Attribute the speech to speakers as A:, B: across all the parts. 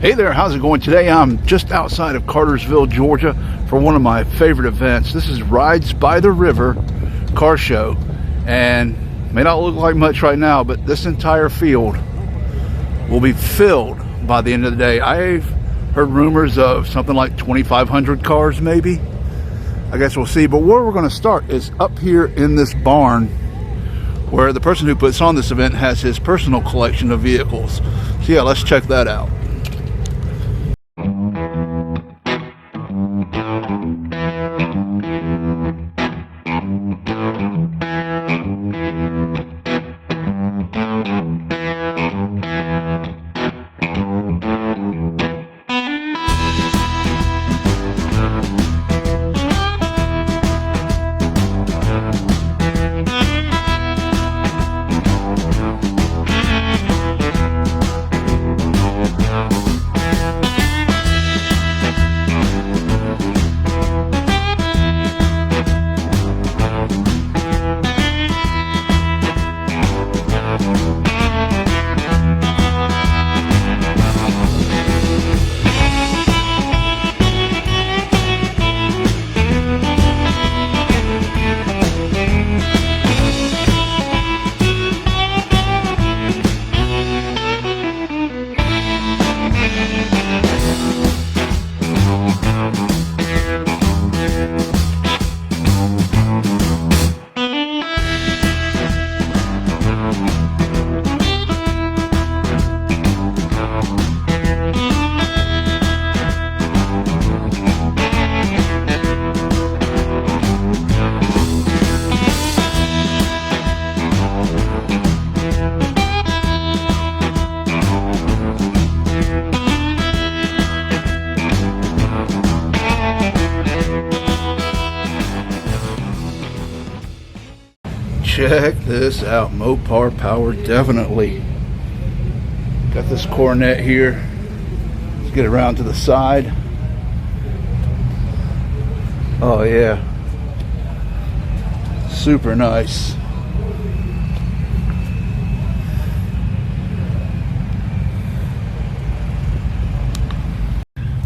A: Hey there, how's it going? Today I'm just outside of Cartersville, Georgia for one of my favorite events. This is Ridz by the River car show, and may not look like much right now, but this entire field will be filled by the end of the day. I've heard rumors of something like 2,500 cars maybe. I guess we'll see, but where we're going to start is up here in this barn where the person who puts on this event has his personal collection of vehicles. So yeah, let's check that out. Check this out, Mopar power, definitely. Got this Coronet here. Let's get around to the side. Oh yeah, super nice.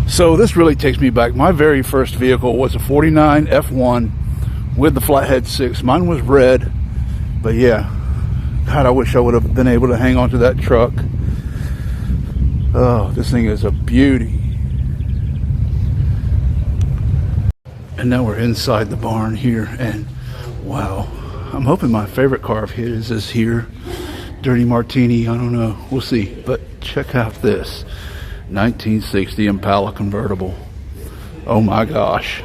A: So this really takes me back. My very first vehicle was a 49 F1 with the Flathead 6. Mine was red. But yeah, God, I wish I would have been able to hang on to that truck. Oh, this thing is a beauty. And now we're inside the barn here, and wow, I'm hoping my favorite car of his is here. Dirty Martini, I don't know, we'll see. But check out this 1960 Impala convertible. Oh my gosh.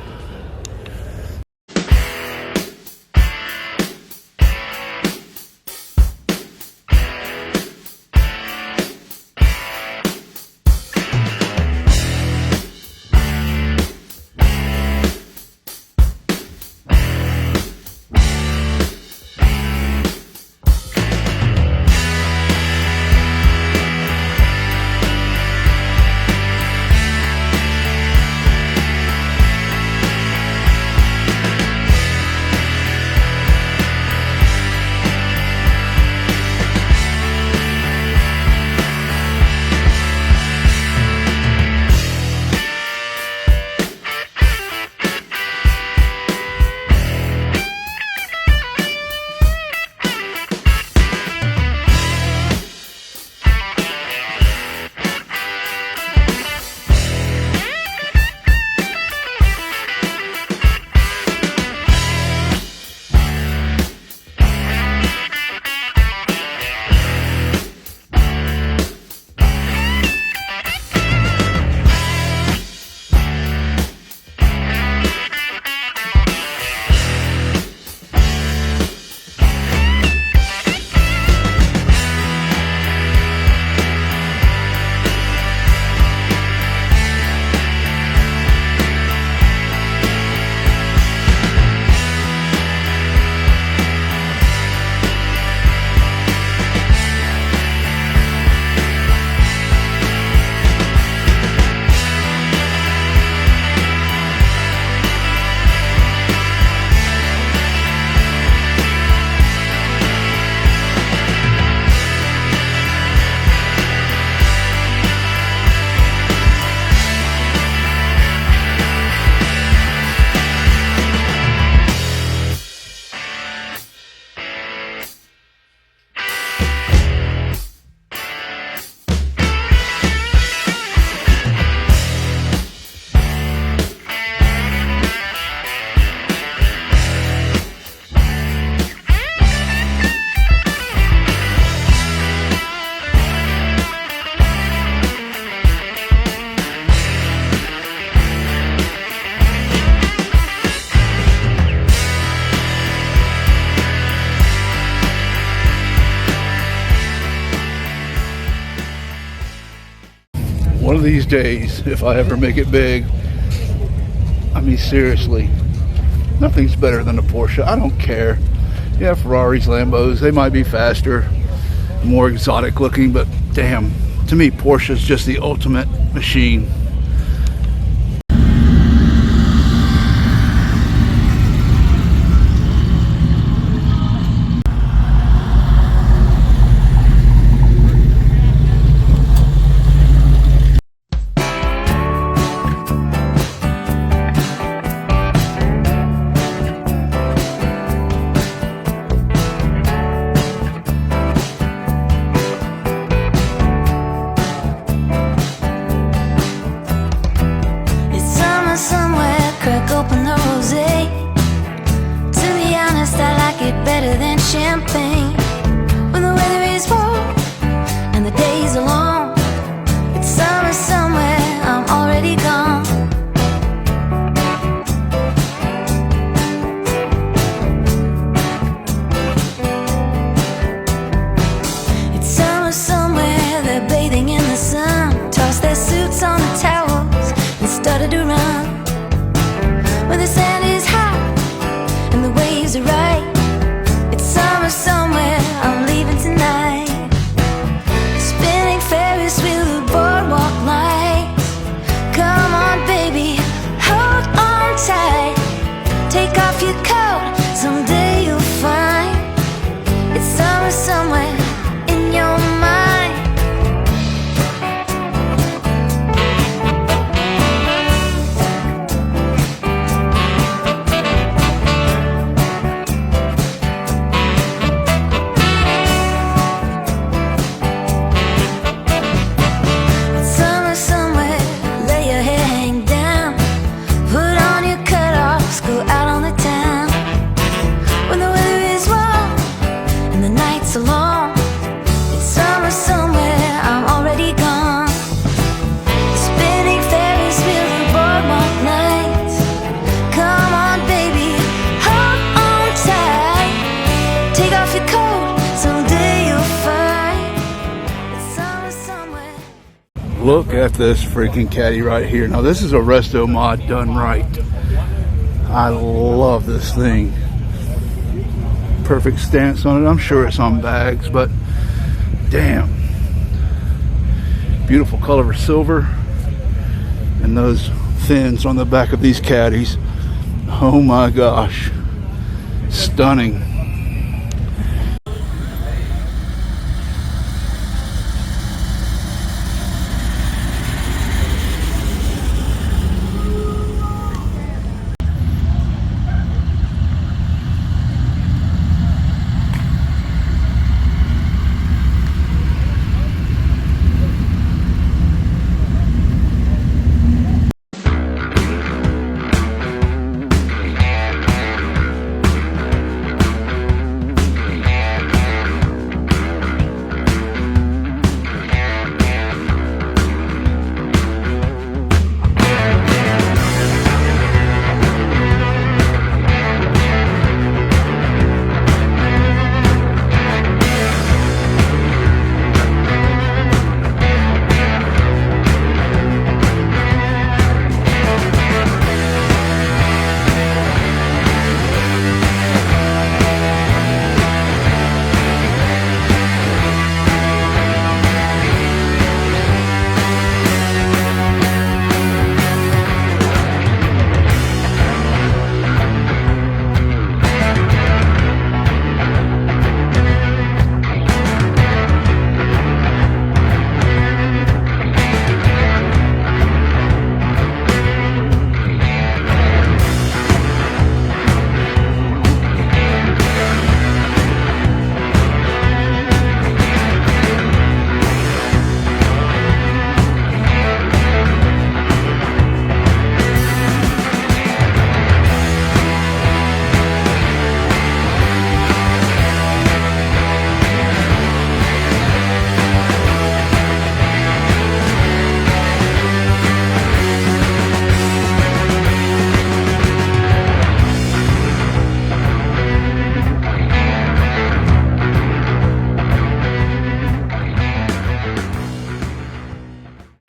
A: One of these days, if I ever make it big, I mean, seriously, nothing's better than a Porsche. I don't care. Yeah, Ferraris, Lambos, they might be faster, more exotic looking, but damn, to me, Porsche is just the ultimate machine.
B: Champagne when the weather is warm and the days are long. It's summer somewhere, I'm already gone. It's summer somewhere, they're bathing in the sun, toss their suits on the towels and started to run. When the sand is hot and the waves are right, summer somewhere, I'm leaving tonight. Spinning Ferris wheel, the boardwalk lights. Come on, baby, hold on tight. Take off your coat, someday you'll find it's summer somewhere in your mind.
A: Look at this freaking caddy right here. Now this is a Resto-mod done right. I love this thing. Perfect stance on it. I'm sure it's on bags, but damn. Beautiful color of silver. And those fins on the back of these caddies. Oh my gosh. Stunning.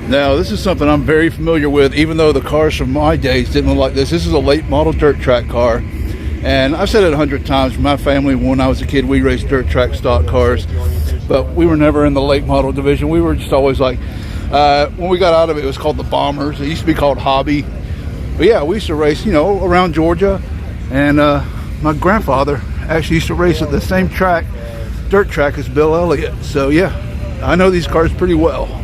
A: Now, this is something I'm very familiar with, even though the cars from my days didn't look like this. This is a late model dirt track car. And I've said it 100 times. My family, when I was a kid, we raced dirt track stock cars. But we were never in the late model division. We were just always like, when we got out of it, it was called the Bombers. It used to be called Hobby. But yeah, we used to race, you know, around Georgia. And my grandfather actually used to race at the same track, dirt track, as Bill Elliott. So yeah, I know these cars pretty well.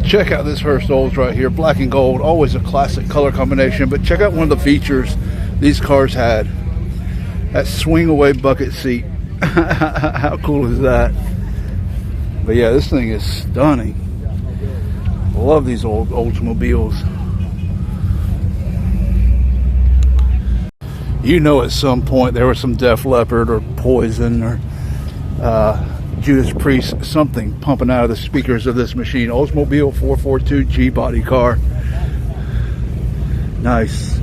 A: Check out this Hurst Olds right here, black and gold, always a classic color combination. But check out one of the features these cars had. That swing away bucket seat. How cool is that? But yeah, this thing is stunning. Love these old Oldsmobiles. You know, at some point there was some Def Leppard or Poison or Judas Priest, something pumping out of the speakers of this machine. Oldsmobile 442 G body car. Nice.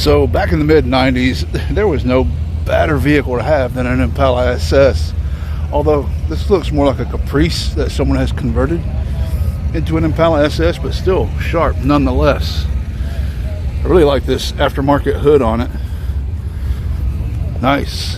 A: So back in the mid 90s, there was no better vehicle to have than an Impala SS. Although this looks more like a Caprice that someone has converted into an Impala SS, but still sharp nonetheless. I really like this aftermarket hood on it. Nice.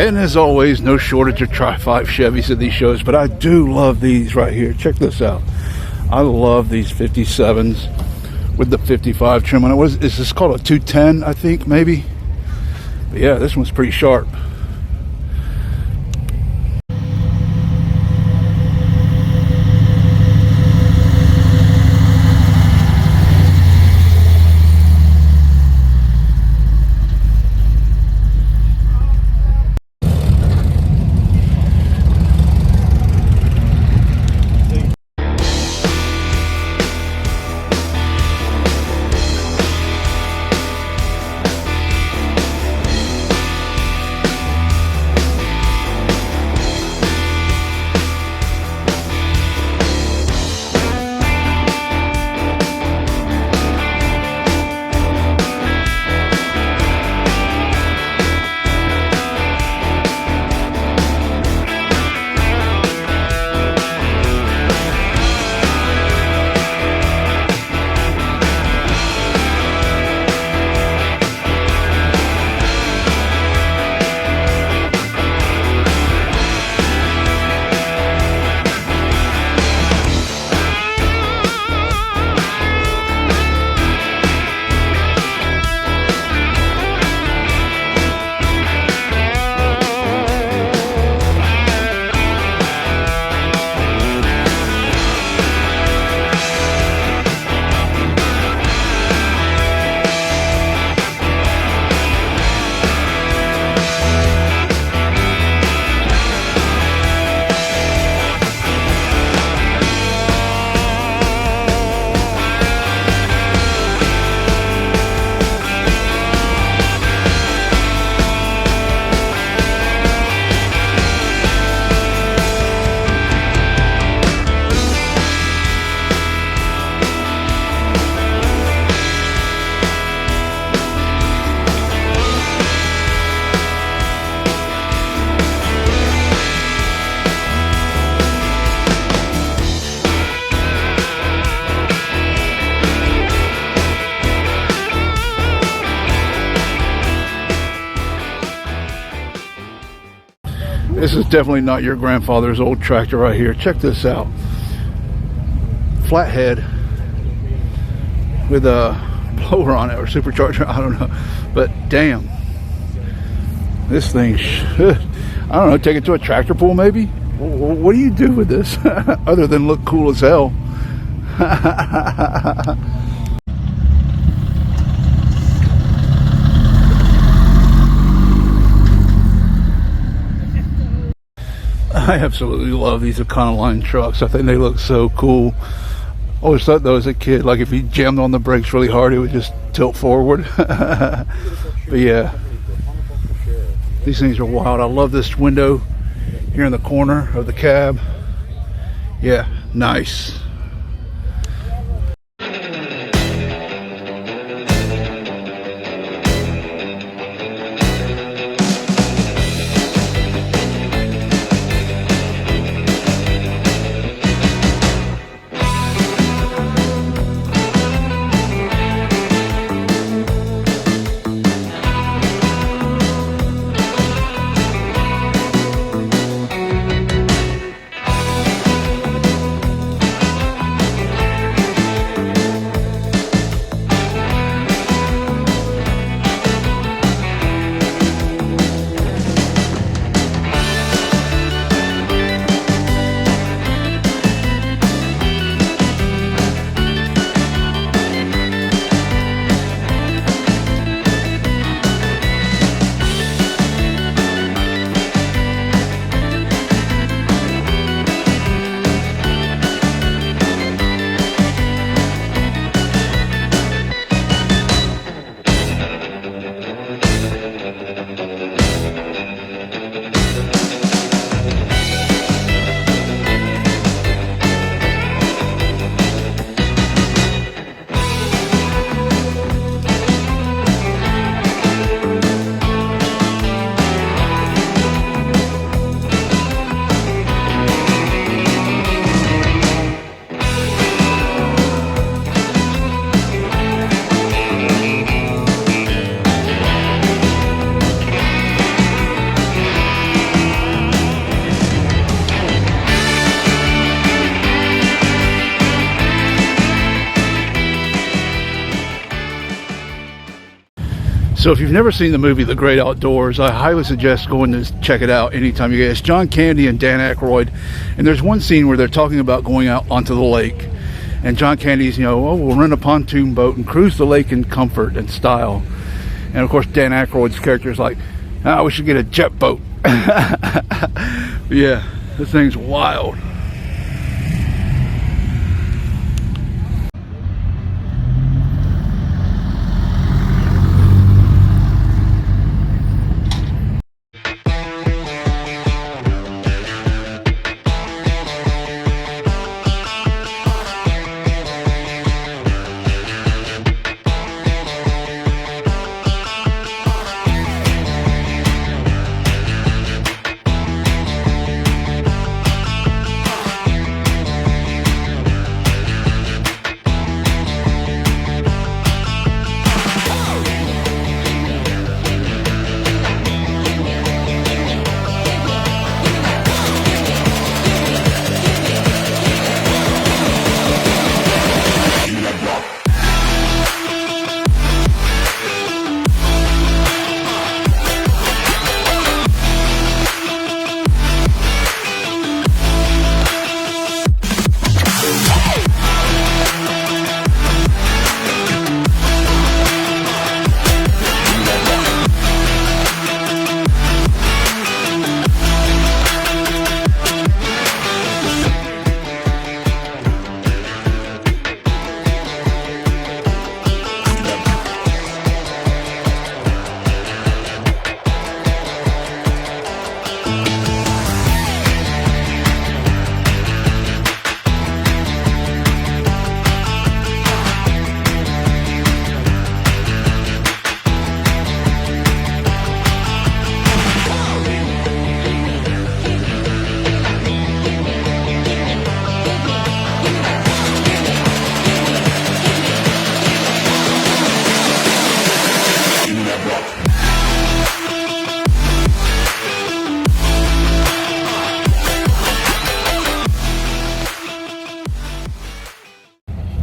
A: And as always, no shortage of Tri-5 Chevys at these shows, but I do love these right here. Check this out. I love these 57s with the 55 trim on it. Is this called a 210, I think, maybe? But yeah, this one's pretty sharp. This is definitely not your grandfather's old tractor right here. Check this out. Flathead with a blower on it, or supercharger, I don't know. But damn, this thing should, I don't know, take it to a tractor pull maybe? What do you do with this other than look cool as hell? I absolutely love these Econoline trucks. I think they look so cool. I always thought though as a kid, like if you jammed on the brakes really hard, it would just tilt forward. But yeah, these things are wild. I love this window here in the corner of the cab. Yeah, nice. So if you've never seen the movie The Great Outdoors, I highly suggest going to check it out anytime you get it. It's John Candy and Dan Aykroyd, and there's one scene where they're talking about going out onto the lake, and John Candy's, you know, oh, we'll rent a pontoon boat and cruise the lake in comfort and style. And of course Dan Aykroyd's character is like, we should get a jet boat. Yeah, this thing's wild.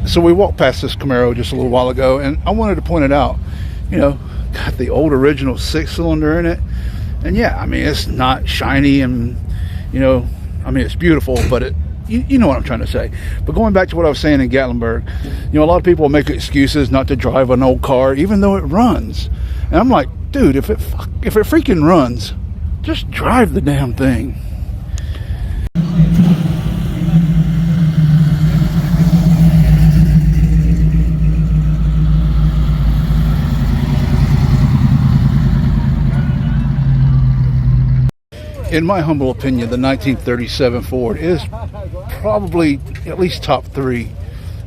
A: So we walked past this Camaro just a little while ago, and I wanted to point it out. You know, got the old original 6-cylinder in it. And yeah, I mean, it's not shiny and, you know, I mean, it's beautiful, but you know what I'm trying to say. But going back to what I was saying in Gatlinburg, you know, a lot of people make excuses not to drive an old car, even though it runs. And I'm like, dude, if it freaking runs, just drive the damn thing. In my humble opinion, the 1937 Ford is probably at least top 3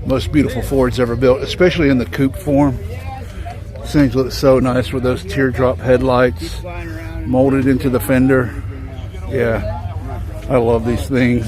A: most beautiful Fords ever built, especially in the coupe form. These things look so nice with those teardrop headlights molded into the fender. Yeah, I love these things.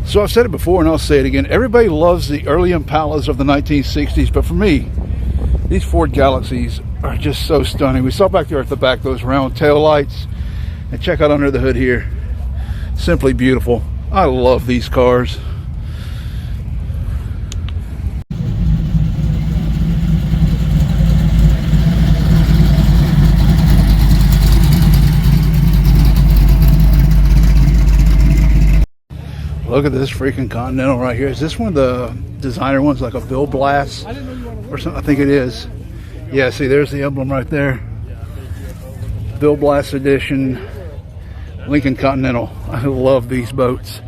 A: So I've said it before and I'll say it again. Everybody loves the early Impalas of the 1960s, but for me, these Ford Galaxies are just so stunning. We saw back there at the back those round tail lights, and check out under the hood here. Simply beautiful. I love these cars. Look at this freaking Continental right here. Is this one of the designer ones, like a Bill Blass or something? I think it is. Yeah, see, there's the emblem right there. Bill Blass edition Lincoln Continental. I love these boats.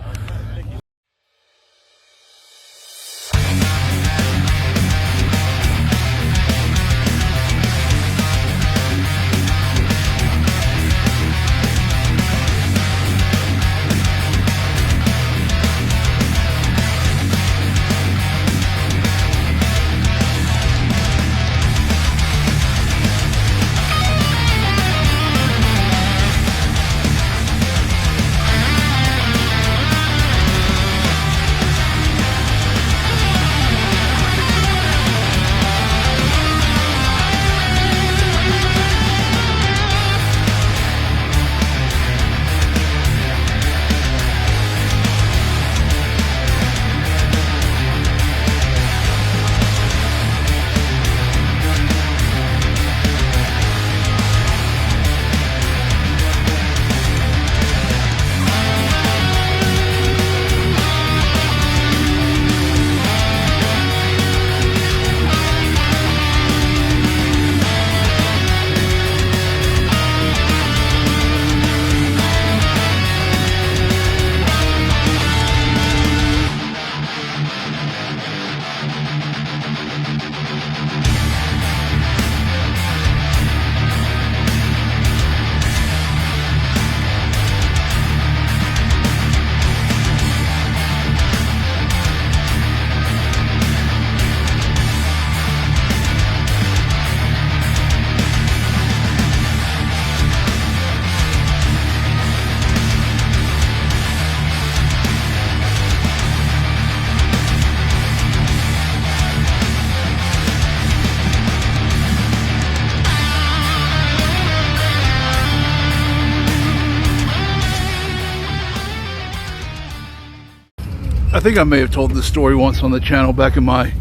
A: I think I may have told this story once on the channel back in my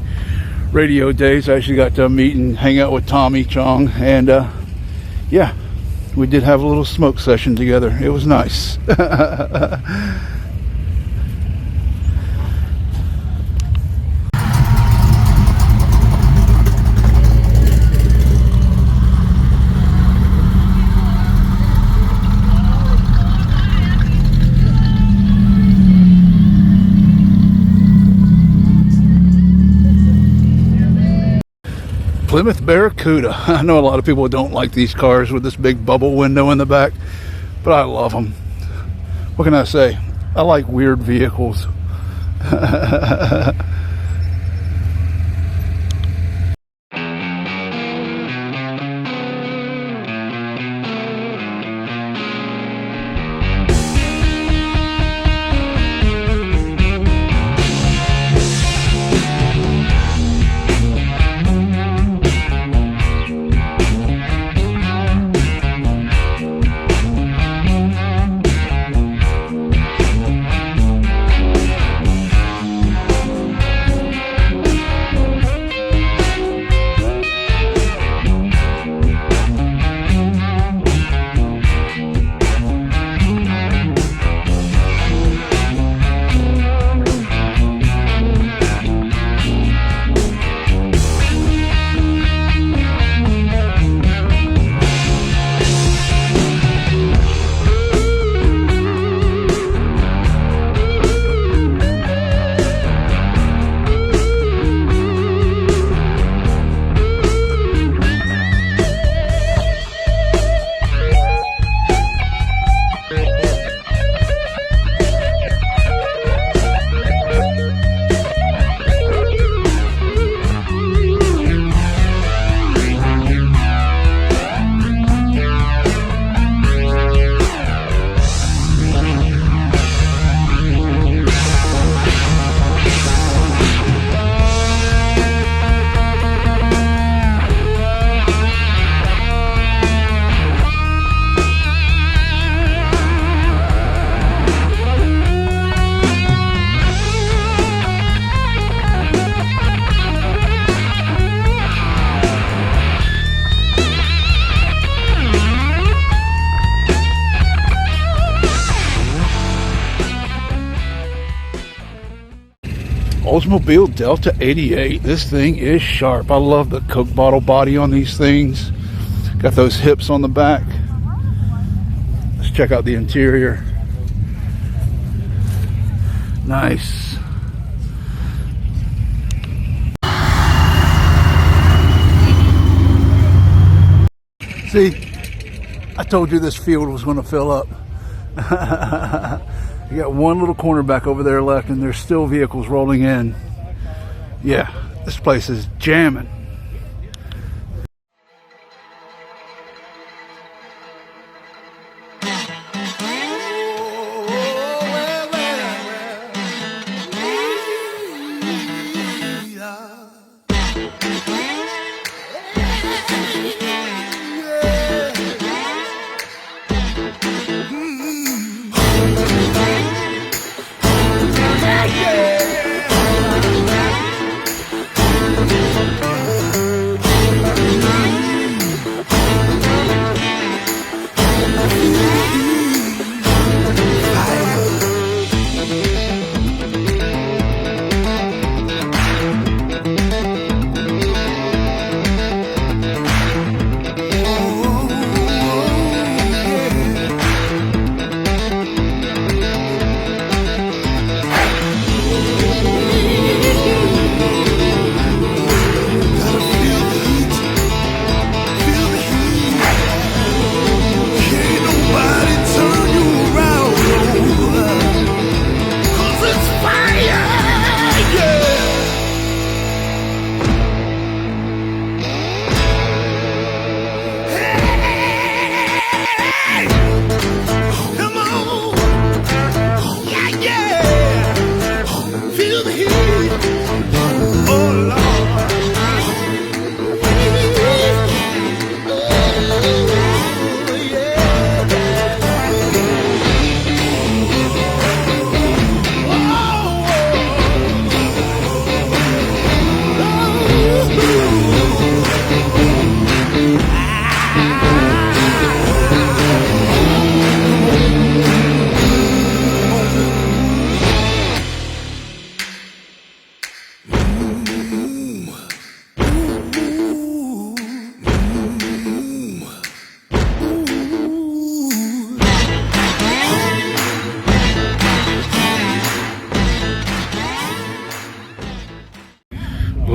A: radio days. I actually got to meet and hang out with Tommy Chong, and yeah, we did have a little smoke session together. It was nice. Plymouth Barracuda. I know a lot of people don't like these cars with this big bubble window in the back, but I love them. What can I say? I like weird vehicles. Oldsmobile Delta 88. This thing is sharp. I love the Coke bottle body on these things. Got those hips on the back. Let's check out the interior. Nice. See, I told you this field was going to fill up. You got one little corner back over there left, and there's still vehicles rolling in. Yeah, this place is jamming.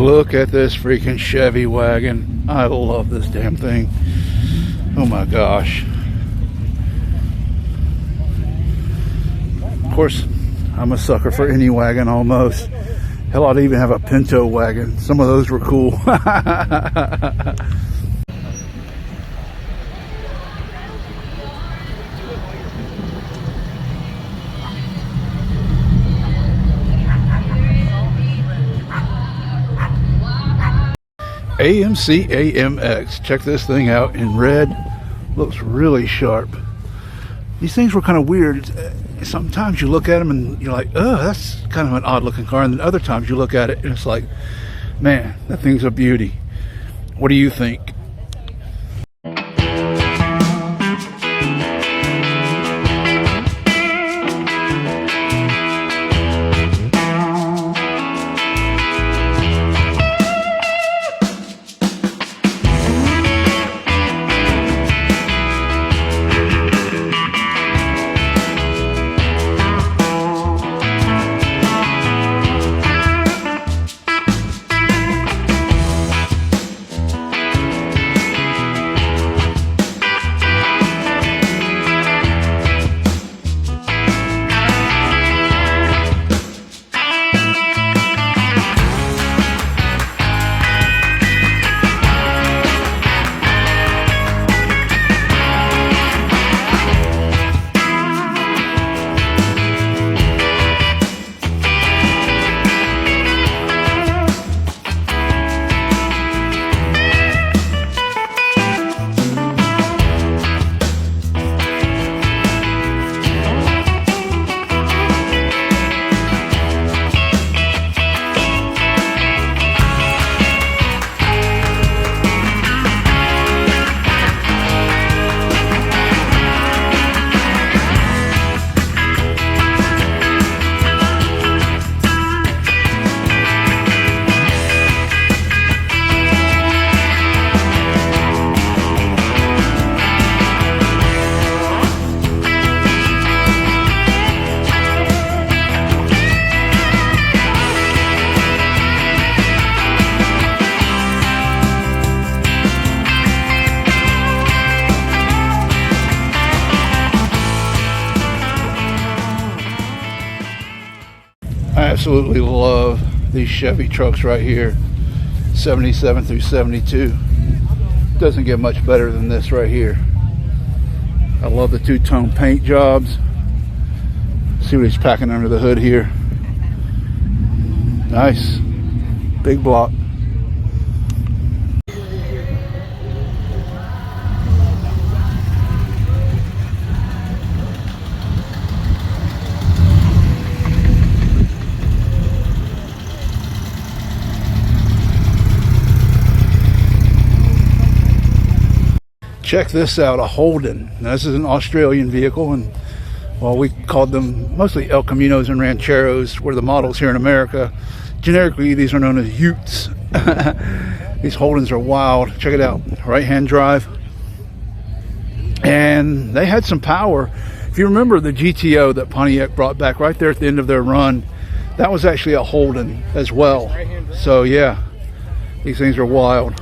A: Look at this freaking Chevy wagon. I love this damn thing. Oh my gosh. Of course, I'm a sucker for any wagon almost. Hell, I'd even have a Pinto wagon. Some of those were cool. AMC AMX. Check this thing out in red. Looks really sharp. These things were kind of weird. Sometimes you look at them and you're like, oh, that's kind of an odd looking car. And then other times you look at it and it's like, man, that thing's a beauty. What do you think? I absolutely love these Chevy trucks right here, 77 through 72. Doesn't get much better than this right here. I love the two-tone paint jobs. See what he's packing under the hood here. Nice. Big block. Check this out, a Holden. Now, this is an Australian vehicle, and well, we called them mostly El Caminos and Rancheros were the models here in America. Generically, these are known as Utes. These Holdens are wild. Check it out, right-hand drive. And they had some power. If you remember the GTO that Pontiac brought back right there at the end of their run, that was actually a Holden as well. So yeah, these things are wild.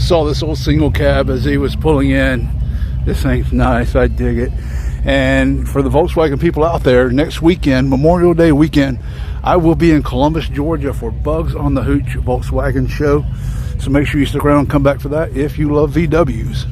A: saw this old single cab as he was pulling in. This thing's nice. I dig it. And for the Volkswagen people out there, next weekend, Memorial Day weekend, I will be in Columbus, Georgia for Bugs on the Hooch Volkswagen show. So make sure you stick around and come back for that if you love VWs.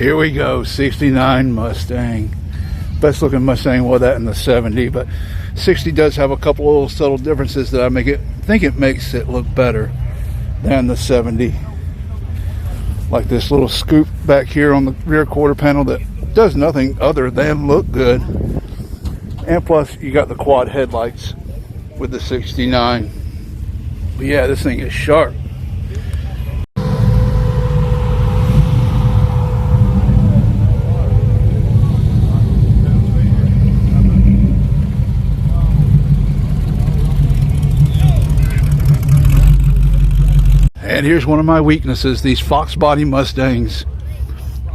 A: Here we go, 69 Mustang. Best looking Mustang, well, that in the 70, but 60 does have a couple of little subtle differences that I think it makes it look better than the 70. Like this little scoop back here on the rear quarter panel that does nothing other than look good. And plus you got the quad headlights with the 69. But yeah, this thing is sharp. And here's one of my weaknesses, these Fox body Mustangs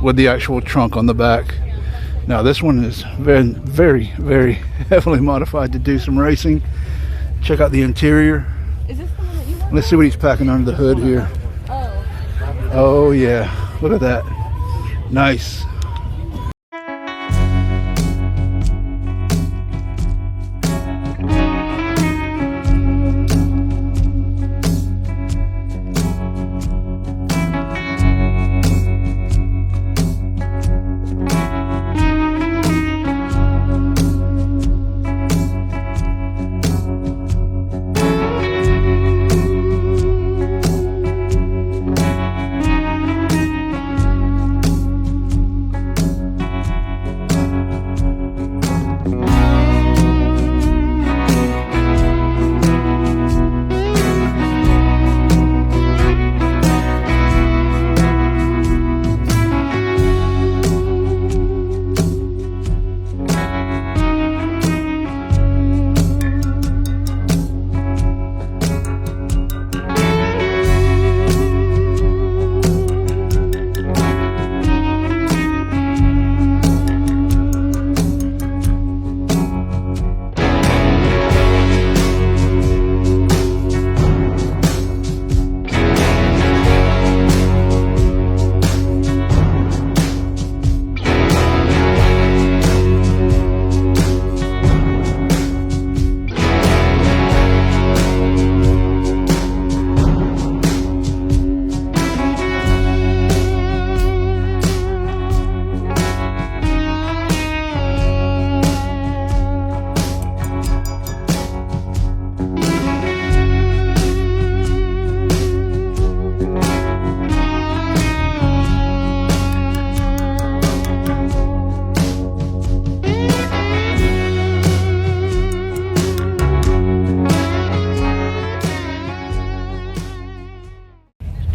A: with the actual trunk on the back. Now this one is very, very, very heavily modified to do some racing. Check out the interior.
C: Is this the one that you want?
A: Let's see what he's packing under the hood here.
C: Oh.
A: Oh yeah, look at that. Nice.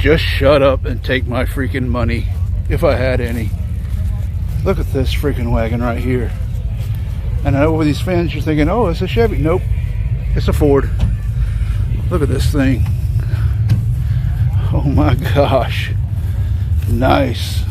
A: just shut up and take my freaking money if I had any. Look at this freaking wagon right here. And I know with these fans you're thinking, oh, it's a Chevy. Nope, it's a Ford. Look at this thing. Oh my gosh. Nice.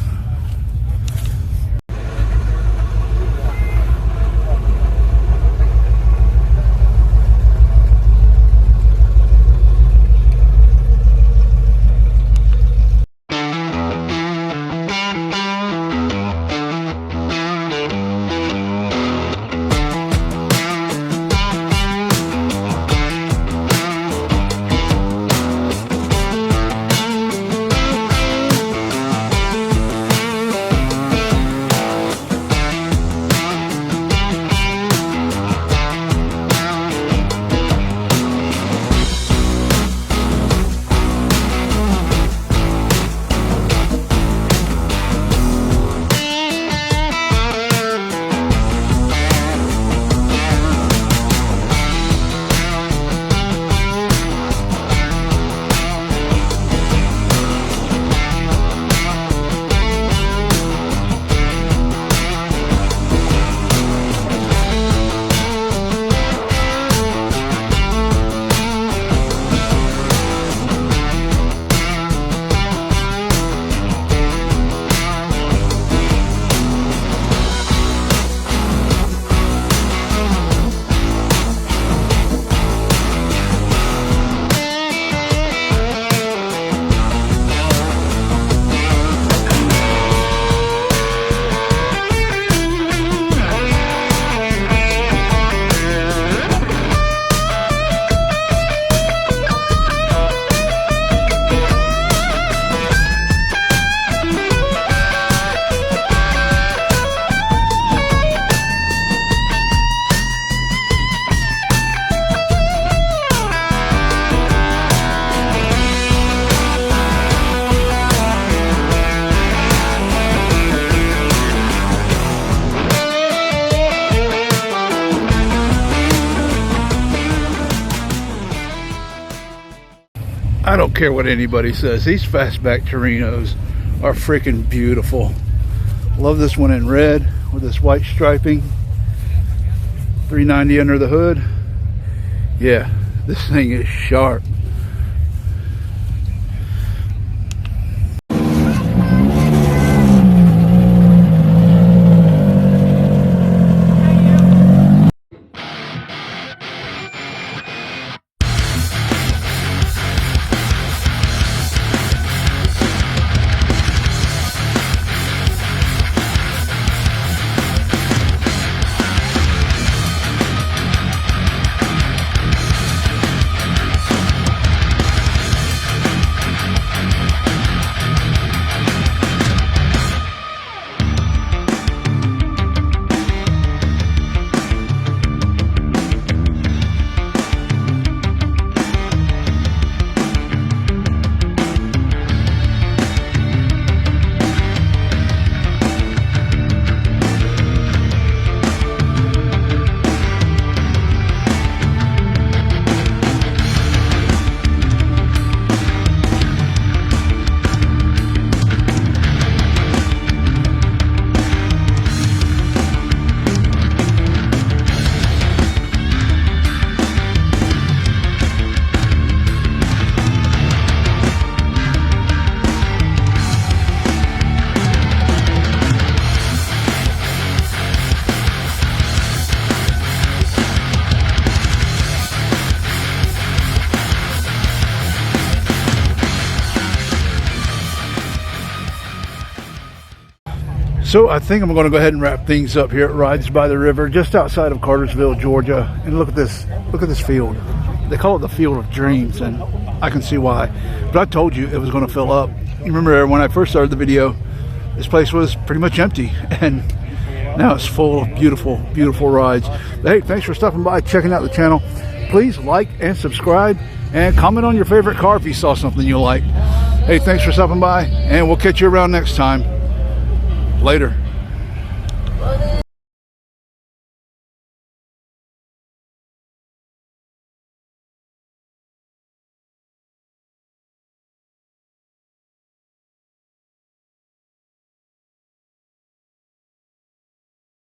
A: I don't care what anybody says. These fastback Torinos are freaking beautiful. Love this one in red with this white striping. $390 under the hood. Yeah, this thing is sharp. So I think I'm going to go ahead and wrap things up here at Ridz by the River, just outside of Cartersville, Georgia. And look at this field. They call it the Field of Dreams, and I can see why. But I told you it was going to fill up. You remember when I first started the video, this place was pretty much empty, and now it's full of beautiful, beautiful rides. But hey, thanks for stopping by, checking out the channel. Please like and subscribe, and comment on your favorite car if you saw something you like. Hey, thanks for stopping by, and we'll catch you around next time. Later.